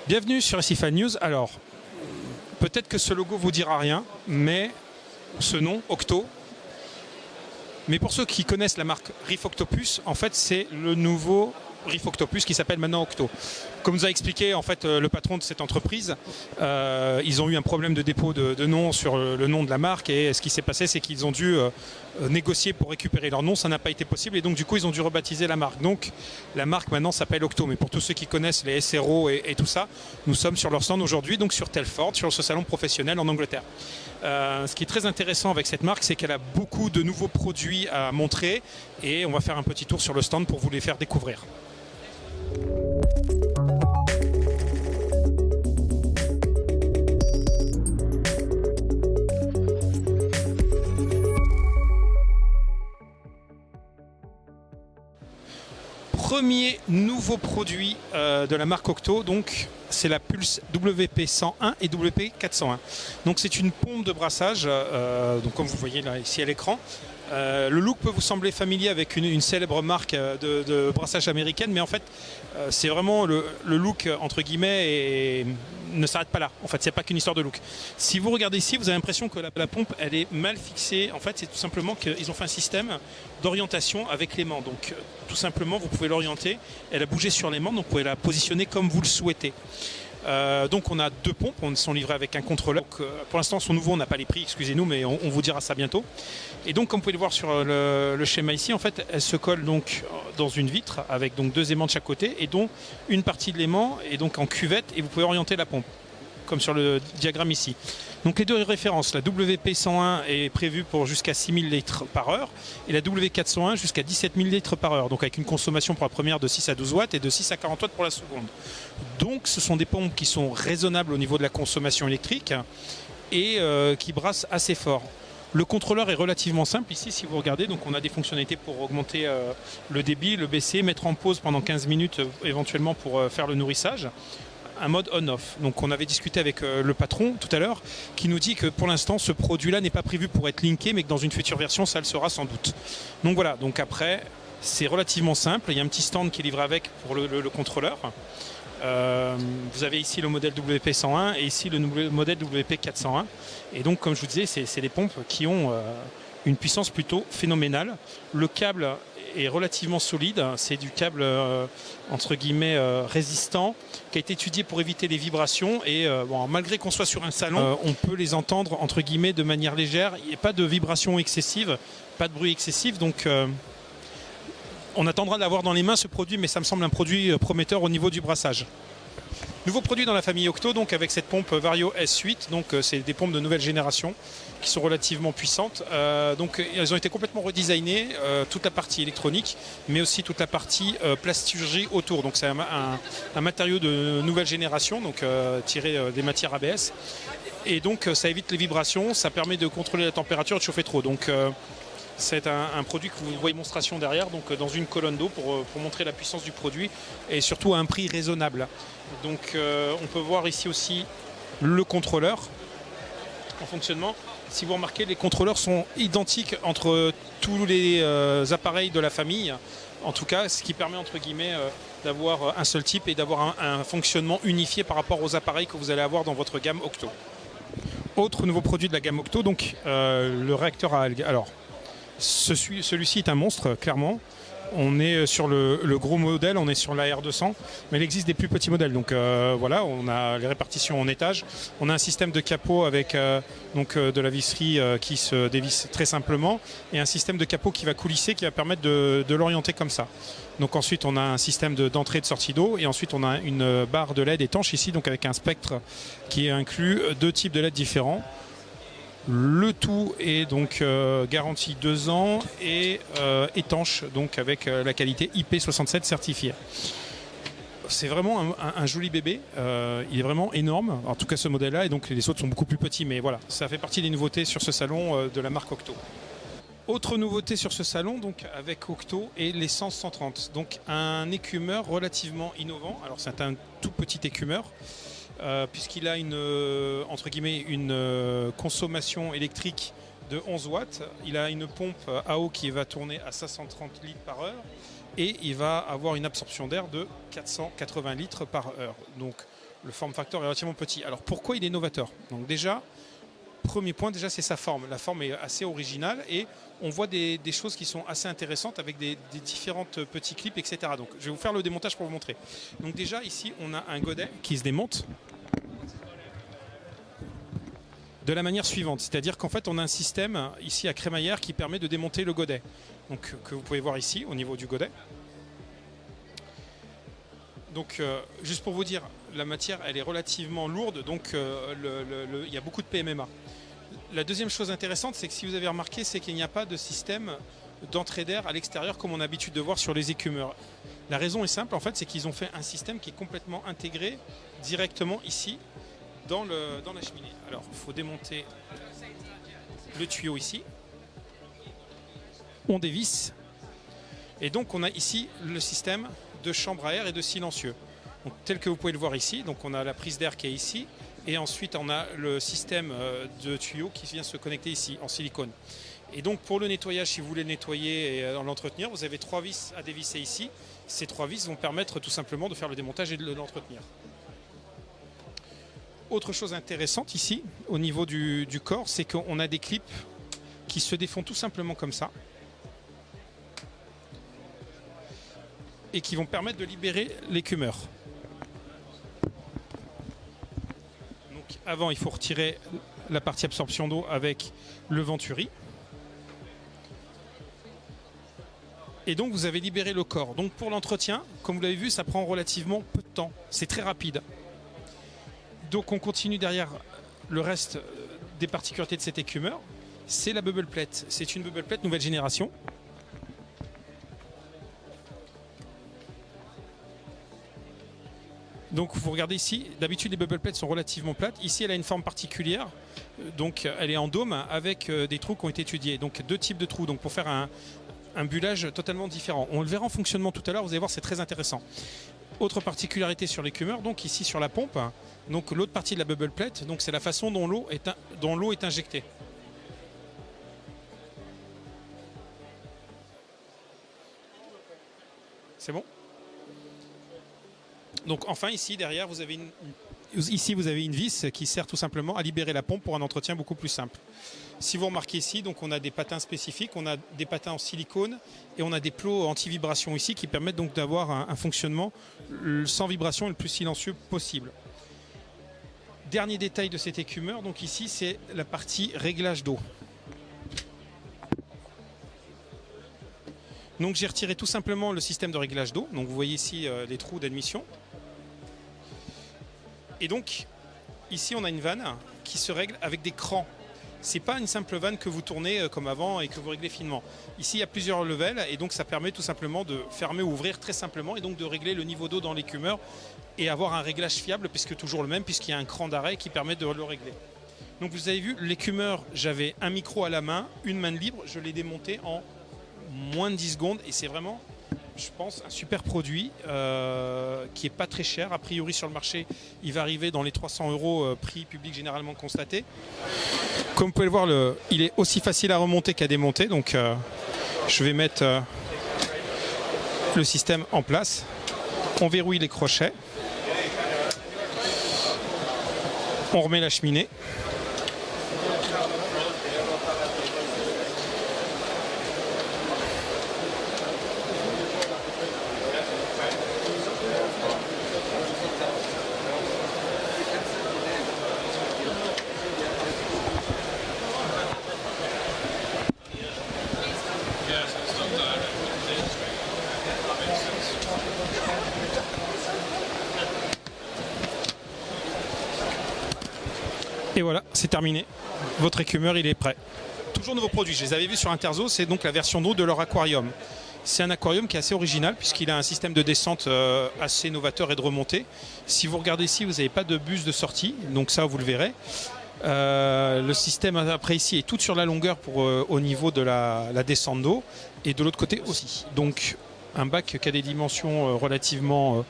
Bienvenue sur SIFan News. Alors, peut-être que ce logo vous dira rien, mais ce nom, Octo. Mais pour ceux qui connaissent la marque Reef Octopus, en fait, c'est le nouveau Reef Octopus qui s'appelle maintenant Octo. Comme nous a expliqué en fait le patron de cette entreprise, ils ont eu un problème de dépôt de nom sur le nom de la marque, et ce qui s'est passé, c'est qu'ils ont dû négocier pour récupérer leur nom. Ça n'a pas été possible, et donc du coup ils ont dû rebaptiser la marque. Donc la marque maintenant s'appelle Octo. Mais pour tous ceux qui connaissent les SRO et tout ça, nous sommes sur leur stand aujourd'hui, donc sur Telford, sur ce salon professionnel en Angleterre. Ce qui est très intéressant avec cette marque, c'est qu'elle a beaucoup de nouveaux produits à montrer, et on va faire un petit tour sur le stand pour vous les faire découvrir. Premier nouveau produit de la marque Octo, donc c'est la Pulse WP101 et WP401. Donc c'est une pompe de brassage, donc comme vous voyez là ici à l'écran. Le look peut vous sembler familier avec une célèbre marque de brassage américaine, mais en fait c'est vraiment le look entre guillemets et ne s'arrête pas là. En fait, c'est pas qu'une histoire de look. Si vous regardez ici, vous avez l'impression que la pompe elle est mal fixée. En fait, c'est tout simplement qu'ils ont fait un système d'orientation avec l'aimant. Donc tout simplement, vous pouvez l'orienter. Elle a bougé sur l'aimant, donc vous pouvez la positionner comme vous le souhaitez. Donc on a deux pompes, on sont livrés avec un contrôleur. Donc, pour l'instant, sont nouveaux, on n'a pas les prix, excusez-nous, mais on vous dira ça bientôt. Et donc, comme vous pouvez le voir sur le schéma ici, en fait, elle se colle donc dans une vitre avec donc deux aimants de chaque côté, et dont une partie de l'aimant est donc en cuvette, et vous pouvez orienter la pompe, comme sur le diagramme ici. Donc les deux références, la WP101 est prévue pour jusqu'à 6000 litres par heure, et la W401 jusqu'à 17 000 litres par heure, donc avec une consommation pour la première de 6 à 12 watts et de 6 à 40 watts pour la seconde. Donc ce sont des pompes qui sont raisonnables au niveau de la consommation électrique et qui brassent assez fort. Le contrôleur est relativement simple ici, si vous regardez, donc on a des fonctionnalités pour augmenter le débit, le baisser, mettre en pause pendant 15 minutes éventuellement pour faire le nourrissage. Un mode on-off. Donc on avait discuté avec le patron tout à l'heure, qui nous dit que pour l'instant ce produit-là n'est pas prévu pour être linké, mais que dans une future version ça le sera sans doute. Donc voilà, donc après c'est relativement simple, il y a un petit stand qui est livré avec pour le contrôleur. Vous avez ici le modèle WP101 et ici le modèle WP401, et donc comme je vous disais, c'est des pompes qui ont une puissance plutôt phénoménale. Le câble est relativement solide, c'est du câble entre guillemets résistant, qui a été étudié pour éviter les vibrations, et bon, malgré qu'on soit sur un salon, on peut les entendre entre guillemets de manière légère. Il n'y a pas de vibrations excessives, pas de bruit excessif, donc on attendra d'avoir dans les mains ce produit, mais ça me semble un produit prometteur au niveau du brassage. Nouveau produit dans la famille Octo, donc avec cette pompe Vario S8, donc c'est des pompes de nouvelle génération qui sont relativement puissantes. Donc elles ont été complètement redesignées, toute la partie électronique, mais aussi toute la partie plasturgie autour. Donc c'est un matériau de nouvelle génération, donc tiré des matières ABS, et donc ça évite les vibrations, ça permet de contrôler la température et de chauffer trop. Donc c'est un produit que vous voyez démonstration derrière, donc dans une colonne d'eau pour montrer la puissance du produit, et surtout à un prix raisonnable. Donc on peut voir ici aussi le contrôleur en fonctionnement. Si vous remarquez, les contrôleurs sont identiques entre tous les appareils de la famille, en tout cas, ce qui permet entre guillemets d'avoir un seul type et d'avoir un fonctionnement unifié par rapport aux appareils que vous allez avoir dans votre gamme Octo. Autre nouveau produit de la gamme Octo, donc le réacteur à algues. Alors, celui-ci est un monstre, clairement. On est sur le gros modèle, on est sur la R200, mais il existe des plus petits modèles. Donc voilà, on a les répartitions en étages. On a un système de capot avec de la visserie qui se dévisse très simplement, et un système de capot qui va coulisser, qui va permettre de l'orienter comme ça. Donc ensuite on a un système d'entrée et de sortie d'eau, et ensuite on a une barre de LED étanche ici, donc avec un spectre qui inclut deux types de LED différents. Le tout est donc garanti 2 ans et étanche, donc avec la qualité IP67 certifiée. C'est vraiment un joli bébé, il est vraiment énorme, en tout cas ce modèle-là, et donc les autres sont beaucoup plus petits, mais voilà, ça fait partie des nouveautés sur ce salon de la marque Octo. Autre nouveauté sur ce salon, donc avec Octo, est l'essence 130, donc un écumeur relativement innovant. Alors c'est un tout petit écumeur, puisqu'il a entre guillemets une consommation électrique de 11 watts. Il a une pompe à eau qui va tourner à 530 litres par heure, et il va avoir une absorption d'air de 480 litres par heure. Donc le form factor est relativement petit. Alors pourquoi il est novateur? Donc déjà, premier point, déjà c'est sa forme. La forme est assez originale et on voit des choses qui sont assez intéressantes avec des différentes petits clips, etc. Donc je vais vous faire le démontage pour vous montrer. Donc déjà ici on a un godet qui se démonte de la manière suivante, c'est-à-dire qu'en fait on a un système ici à crémaillère qui permet de démonter le godet, donc que vous pouvez voir ici au niveau du godet. Donc juste pour vous dire, la matière elle est relativement lourde, donc il y a beaucoup de PMMA. La deuxième chose intéressante, c'est que si vous avez remarqué, c'est qu'il n'y a pas de système d'entrée d'air à l'extérieur comme on a l'habitude de voir sur les écumeurs. La raison est simple, en fait, c'est qu'ils ont fait un système qui est complètement intégré directement ici dans la cheminée. Alors, il faut démonter le tuyau ici. On dévisse. Et donc, on a ici le système de chambre à air et de silencieux. Donc, tel que vous pouvez le voir ici, donc on a la prise d'air qui est ici. Et ensuite, on a le système de tuyau qui vient se connecter ici, en silicone. Et donc, pour le nettoyage, si vous voulez le nettoyer et l'entretenir, vous avez 3 vis à dévisser ici. Ces 3 vis vont permettre tout simplement de faire le démontage et de l'entretenir. Autre chose intéressante ici, au niveau du corps, c'est qu'on a des clips qui se défont tout simplement comme ça et qui vont permettre de libérer l'écumeur. Donc avant, il faut retirer la partie absorption d'eau avec le venturi. Et donc vous avez libéré le corps. Donc pour l'entretien, comme vous l'avez vu, ça prend relativement peu de temps. C'est très rapide. Donc on continue derrière le reste des particularités de cet écumeur. C'est la bubble plate. C'est une bubble plate nouvelle génération. Donc vous regardez ici, d'habitude les bubble plates sont relativement plates. Ici elle a une forme particulière. Donc elle est en dôme avec des trous qui ont été étudiés. Donc 2 types de trous. Donc pour faire un bullage totalement différent. On le verra en fonctionnement tout à l'heure, vous allez voir, c'est très intéressant. Autre particularité sur l'écumeur, donc ici sur la pompe, donc l'autre partie de la bubble plate, donc c'est la façon dont l'eau est injectée. C'est bon? Donc enfin ici derrière vous avez une vis qui sert tout simplement à libérer la pompe pour un entretien beaucoup plus simple. Si vous remarquez ici, donc on a des patins spécifiques, on a des patins en silicone et on a des plots anti-vibration ici qui permettent donc d'avoir un fonctionnement sans vibration et le plus silencieux possible. Dernier détail de cet écumeur, donc ici c'est la partie réglage d'eau. Donc j'ai retiré tout simplement le système de réglage d'eau. Donc vous voyez ici les trous d'admission. Et donc ici on a une vanne qui se règle avec des crans. C'est pas une simple vanne que vous tournez comme avant et que vous réglez finement. Ici il y a plusieurs levels et donc ça permet tout simplement de fermer ou ouvrir très simplement et donc de régler le niveau d'eau dans l'écumeur et avoir un réglage fiable puisque toujours le même puisqu'il y a un cran d'arrêt qui permet de le régler. Donc vous avez vu l'écumeur, j'avais un micro à la main, une main libre, je l'ai démonté en moins de 10 secondes et c'est vraiment, je pense, un super produit qui est pas très cher. A priori sur le marché, il va arriver dans les 300 € prix public généralement constaté. Comme vous pouvez le voir, il est aussi facile à remonter qu'à démonter. Donc je vais mettre le système en place. On verrouille les crochets. On remet la cheminée. Et voilà, c'est terminé. Votre écumeur, il est prêt. Toujours nouveau produit. Je les avais vus sur Interzo, c'est donc la version d'eau de leur aquarium. C'est un aquarium qui est assez original puisqu'il a un système de descente assez novateur et de remontée. Si vous regardez ici, vous n'avez pas de bus de sortie, donc ça vous le verrez. Le système après ici est tout sur la longueur pour au niveau de la descente d'eau et de l'autre côté aussi. Donc un bac qui a des dimensions relativement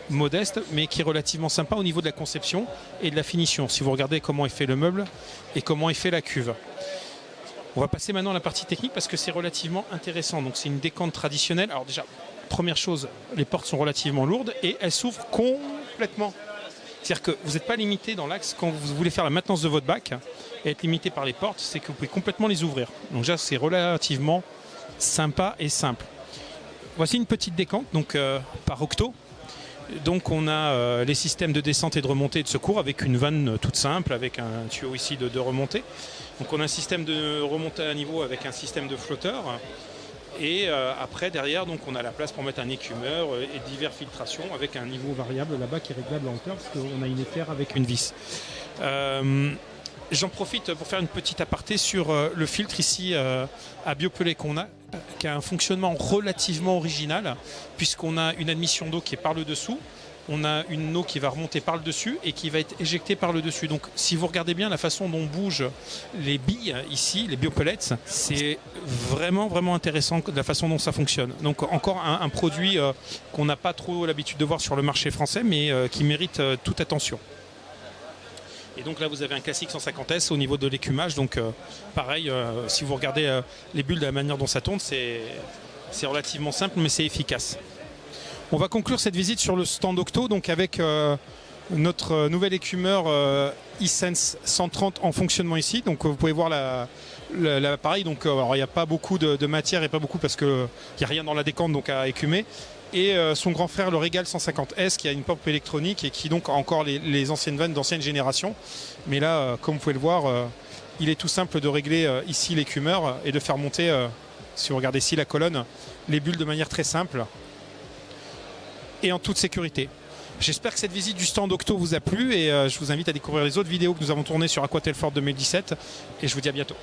modeste mais qui est relativement sympa au niveau de la conception et de la finition si vous regardez comment est fait le meuble et comment est fait la cuve. On va passer maintenant à la partie technique parce que c'est relativement intéressant. Donc c'est une décante traditionnelle. Alors déjà, première chose, les portes sont relativement lourdes et elles s'ouvrent complètement. C'est-à-dire que vous n'êtes pas limité dans l'axe quand vous voulez faire la maintenance de votre bac et être limité par les portes, c'est que vous pouvez complètement les ouvrir. Donc déjà, c'est relativement sympa et simple. Voici une petite décante donc, par octo. Donc on a les systèmes de descente et de remontée et de secours avec une vanne toute simple, avec un tuyau ici de remontée. Donc on a un système de remontée à niveau avec un système de flotteur. Et après derrière donc on a la place pour mettre un écumeur et diverses filtrations avec un niveau variable là-bas qui est réglable en hauteur parce qu'on a une équerre avec une vis. J'en profite pour faire une petite aparté sur le filtre ici à Biopelé qu'on a, qui a un fonctionnement relativement original puisqu'on a une admission d'eau qui est par le dessous. On a une eau qui va remonter par le dessus et qui va être éjectée par le dessus. Donc si vous regardez bien la façon dont bougent les billes ici, les biopellets, c'est vraiment intéressant de la façon dont ça fonctionne. Donc encore un produit qu'on n'a pas trop l'habitude de voir sur le marché français mais qui mérite toute attention. Et donc là vous avez un classique 150S au niveau de l'écumage. Donc pareil, si vous regardez les bulles de la manière dont ça tourne, c'est relativement simple mais c'est efficace. On va conclure cette visite sur le stand Octo donc avec notre nouvel écumeur eSense 130 en fonctionnement ici. Donc vous pouvez voir l'appareil. Donc alors, il n'y a pas beaucoup de matière et pas beaucoup parce qu'il n'y a rien dans la décante donc à écumer. Et son grand frère le Regal 150S qui a une pompe électronique et qui donc a encore les anciennes vannes d'ancienne génération. Mais là, comme vous pouvez le voir, il est tout simple de régler ici l'écumeur et de faire monter, si vous regardez ici la colonne, les bulles de manière très simple et en toute sécurité. J'espère que cette visite du stand Octo vous a plu et je vous invite à découvrir les autres vidéos que nous avons tournées sur Aquatelfort 2017 et je vous dis à bientôt.